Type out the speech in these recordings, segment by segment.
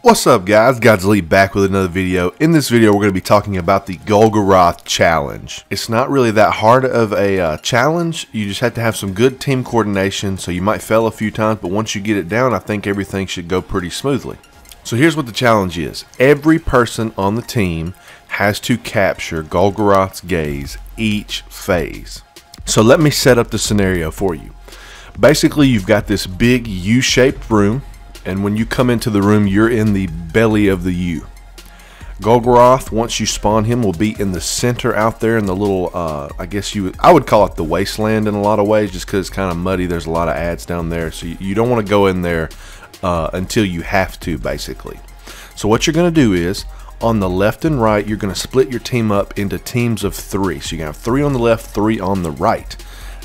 What's up guys, Godz back with another video. In this video we're going to be talking about the Golgoroth challenge. It's not really that hard of a challenge. You just have to have some good team coordination, so you might fail a few times, but once you get it down I think everything should go pretty smoothly. So here's what the challenge is. Every person on the team has to capture Golgoroth's gaze each phase. So let me set up the scenario for you. Basically you've got this big U-shaped room, and when you come into the room, you're in the belly of the U. Golgoroth, once you spawn him, will be in the center out there in the little, I would call it the wasteland in a lot of ways, just because it's kind of muddy. There's a lot of ads down there, so you don't want to go in there until you have to, basically. So what you're going to do is, on the left and right, you're going to split your team up into teams of 3. So you're going to have 3 on the left, 3 on the right.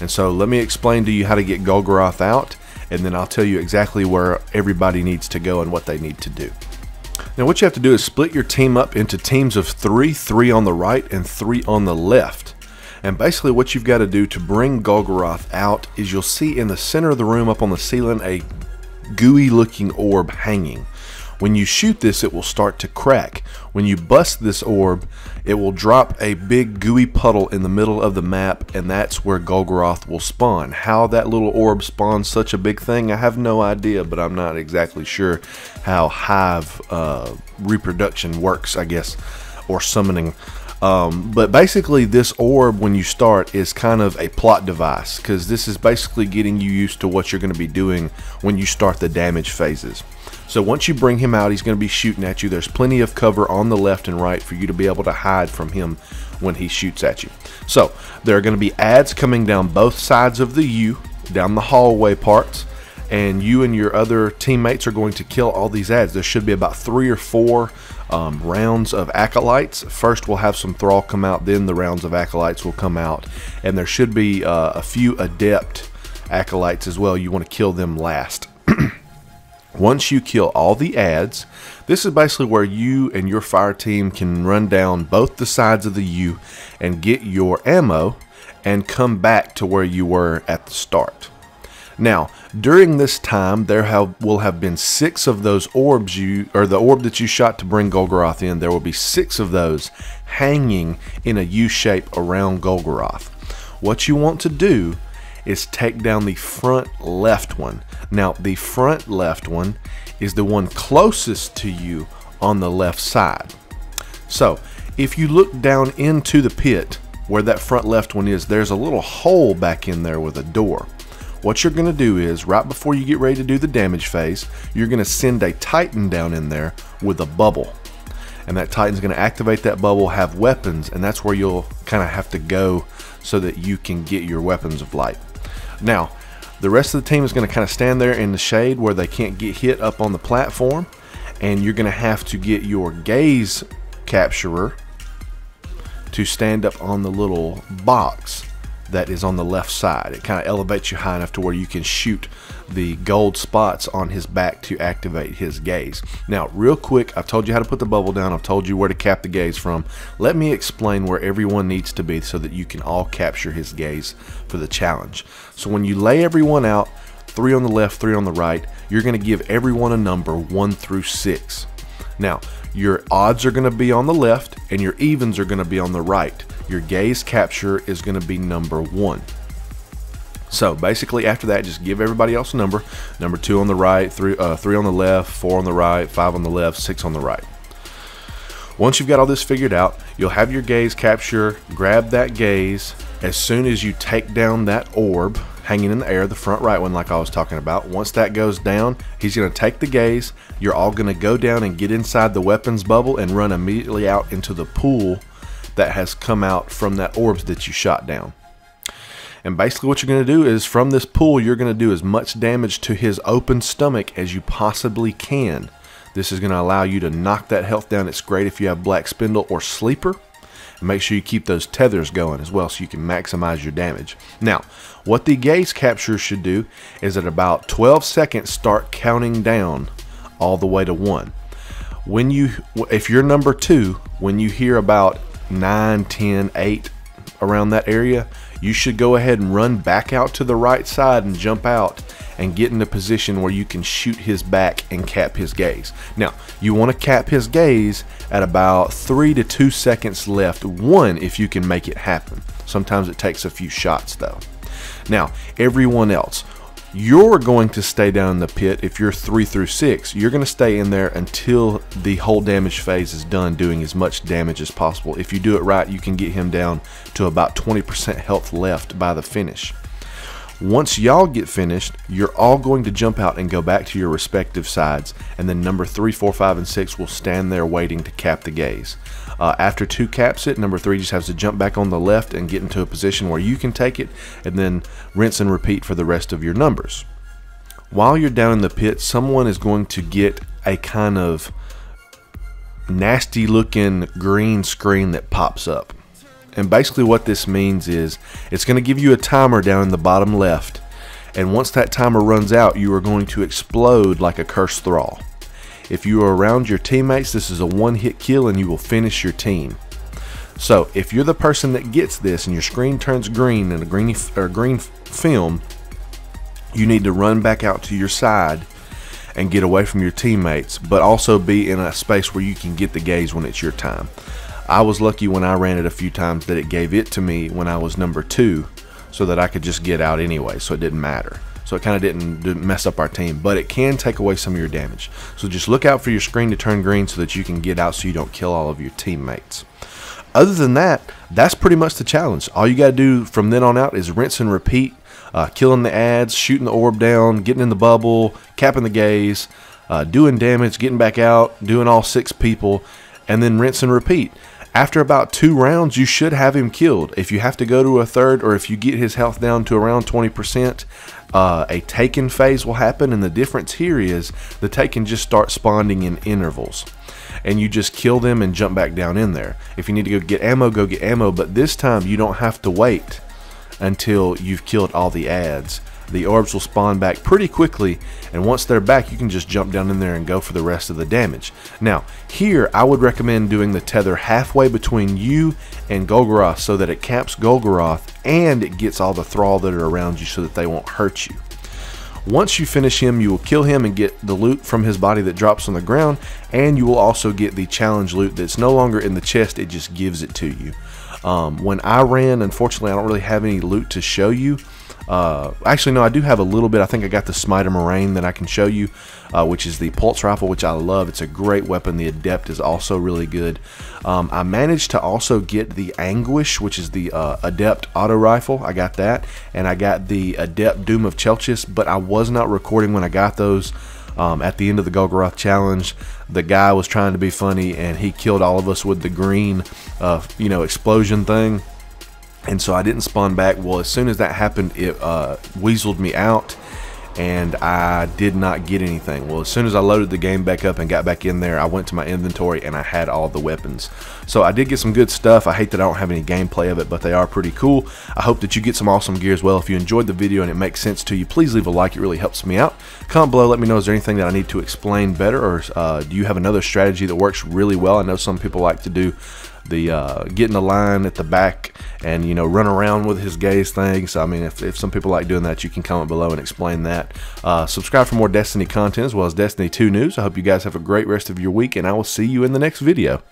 And so let me explain to you how to get Golgoroth out, and then I'll tell you exactly where everybody needs to go and what they need to do. Now what you have to do is split your team up into teams of 3, 3 on the right and 3 on the left. And basically what you've got to do to bring Golgoroth out is you'll see in the center of the room up on the ceiling a gooey looking orb hanging. When you shoot this, it will start to crack. When you bust this orb, it will drop a big gooey puddle in the middle of the map, and that's where Golgoroth will spawn. How that little orb spawns such a big thing, I have no idea, but I'm not exactly sure how hive reproduction works, I guess, or summoning. But basically this orb, when you start, is kind of a plot device, because this is basically getting you used to what you're going to be doing when you start the damage phases. So once you bring him out, he's going to be shooting at you. There's plenty of cover on the left and right for you to be able to hide from him when he shoots at you. So there are going to be ads coming down both sides of the U, down the hallway parts, and you and your other teammates are going to kill all these ads. There should be about 3 or 4 rounds of acolytes. First we'll have some thrall come out, then the rounds of acolytes will come out, and there should be a few adept acolytes as well. You want to kill them last. Once you kill all the ads, this is basically where you and your fire team can run down both the sides of the U and get your ammo and come back to where you were at the start. Now, during this time, there will have been 6 of those orbs the orb that you shot to bring Golgoroth in. There will be 6 of those hanging in a U shape around Golgoroth. What you want to do is take down the front left one. Now the front left one is the one closest to you on the left side. So if you look down into the pit where that front left one is, there's a little hole back in there with a door. What you're going to do is, right before you get ready to do the damage phase, you're going to send a Titan down in there with a bubble. And that Titan's going to activate that bubble, have weapons, and that's where you'll kind of have to go so that you can get your weapons of light. Now, the rest of the team is going to kind of stand there in the shade where they can't get hit up on the platform, and you're going to have to get your gaze capturer to stand up on the little box that is on the left side. It kind of elevates you high enough to where you can shoot the gold spots on his back to activate his gaze. Now, real quick, I've told you how to put the bubble down. I've told you where to cap the gaze from. Let me explain where everyone needs to be so that you can all capture his gaze for the challenge. So when you lay everyone out, 3 on the left, 3 on the right, you're going to give everyone a number 1 through 6. Now, your odds are going to be on the left and your evens are going to be on the right. Your gaze capture is going to be number 1. So basically after that, just give everybody else a number. Number 2 on the right, 3 on the left, 4 on the right, 5 on the left, 6 on the right. Once you've got all this figured out, you'll have your gaze capture. Grab that gaze. As soon as you take down that orb hanging in the air, the front right one like I was talking about, once that goes down, he's going to take the gaze. You're all going to go down and get inside the weapons bubble and run immediately out into the pool that has come out from that orbs that you shot down. And basically what you're going to do is, from this pool, you're going to do as much damage to his open stomach as you possibly can. This is going to allow you to knock that health down. It's great if you have Black Spindle or Sleeper. And make sure you keep those tethers going as well so you can maximize your damage. Now, what the gaze capture should do is at about 12 seconds start counting down all the way to 1. If you're number 2, when you hear about 9, 10, 8 around that area, you should go ahead and run back out to the right side and jump out and get in a position where you can shoot his back and cap his gaze. Now, you want to cap his gaze at about 3 to 2 seconds left, if you can make it happen. Sometimes it takes a few shots though. Now, everyone else, you're going to stay down in the pit. If you're 3 through 6, you're going to stay in there until the whole damage phase is done, doing as much damage as possible. If you do it right, you can get him down to about 20% health left by the finish. Once y'all get finished, you're all going to jump out and go back to your respective sides, and then number 3, 4, 5, and 6 will stand there waiting to cap the gaze. After 2 caps it, number 3 just has to jump back on the left and get into a position where you can take it, and then rinse and repeat for the rest of your numbers. While you're down in the pit, someone is going to get a kind of nasty looking green screen that pops up. And basically what this means is it's going to give you a timer down in the bottom left, and once that timer runs out, you are going to explode like a cursed thrall. If you are around your teammates, this is a one-hit kill and you will finish your team. So if you're the person that gets this and your screen turns green in a green film, you need to run back out to your side and get away from your teammates, but also be in a space where you can get the gaze when it's your time. I was lucky when I ran it a few times that it gave it to me when I was number 2, so that I could just get out anyway, so it didn't matter. So it kind of didn't mess up our team, but it can take away some of your damage. So just look out for your screen to turn green so that you can get out so you don't kill all of your teammates. Other than that, that's pretty much the challenge. All you got to do from then on out is rinse and repeat, killing the ads, shooting the orb down, getting in the bubble, capping the gaze, doing damage, getting back out, doing all 6 people, and then rinse and repeat. After about 2 rounds, you should have him killed. If you have to go to a third, or if you get his health down to around 20%, a taken phase will happen, and the difference here is the taken just start spawning in intervals, and you just kill them and jump back down in there. If you need to go get ammo, but this time you don't have to wait until you've killed all the ads. The orbs will spawn back pretty quickly, and once they're back, you can just jump down in there and go for the rest of the damage. Now, here I would recommend doing the tether halfway between you and Golgoroth so that it caps Golgoroth and it gets all the thrall that are around you so that they won't hurt you. Once you finish him, you will kill him and get the loot from his body that drops on the ground, and you will also get the challenge loot that's no longer in the chest, it just gives it to you. When I ran, unfortunately I don't really have any loot to show you. Actually no, I do have a little bit. I think I got the Smiter Moraine that I can show you, which is the pulse rifle, which I love. It's a great weapon. The Adept is also really good. I managed to also get the Anguish, which is the Adept auto rifle. I got that, and I got the Adept Doom of Chelchis, but I was not recording when I got those. At the end of the Golgoroth challenge, the guy was trying to be funny and he killed all of us with the green explosion thing. And so I didn't spawn back. Well, as soon as that happened, it weaseled me out, and I did not get anything. Well, as soon as I loaded the game back up and got back in there, I went to my inventory and I had all the weapons. So I did get some good stuff. I hate that I don't have any gameplay of it, but they are pretty cool. I hope that you get some awesome gear as well. If you enjoyed the video and it makes sense to you, please leave a like. It really helps me out. Comment below, let me know, is there anything that I need to explain better, or do you have another strategy that works really well? I know some people like to do the get in the line at the back and run around with his gaze thing. So I mean, if some people like doing that, you can comment below and explain that. Subscribe for more Destiny content as well as Destiny 2 news. I hope you guys have a great rest of your week, and I will see you in the next video.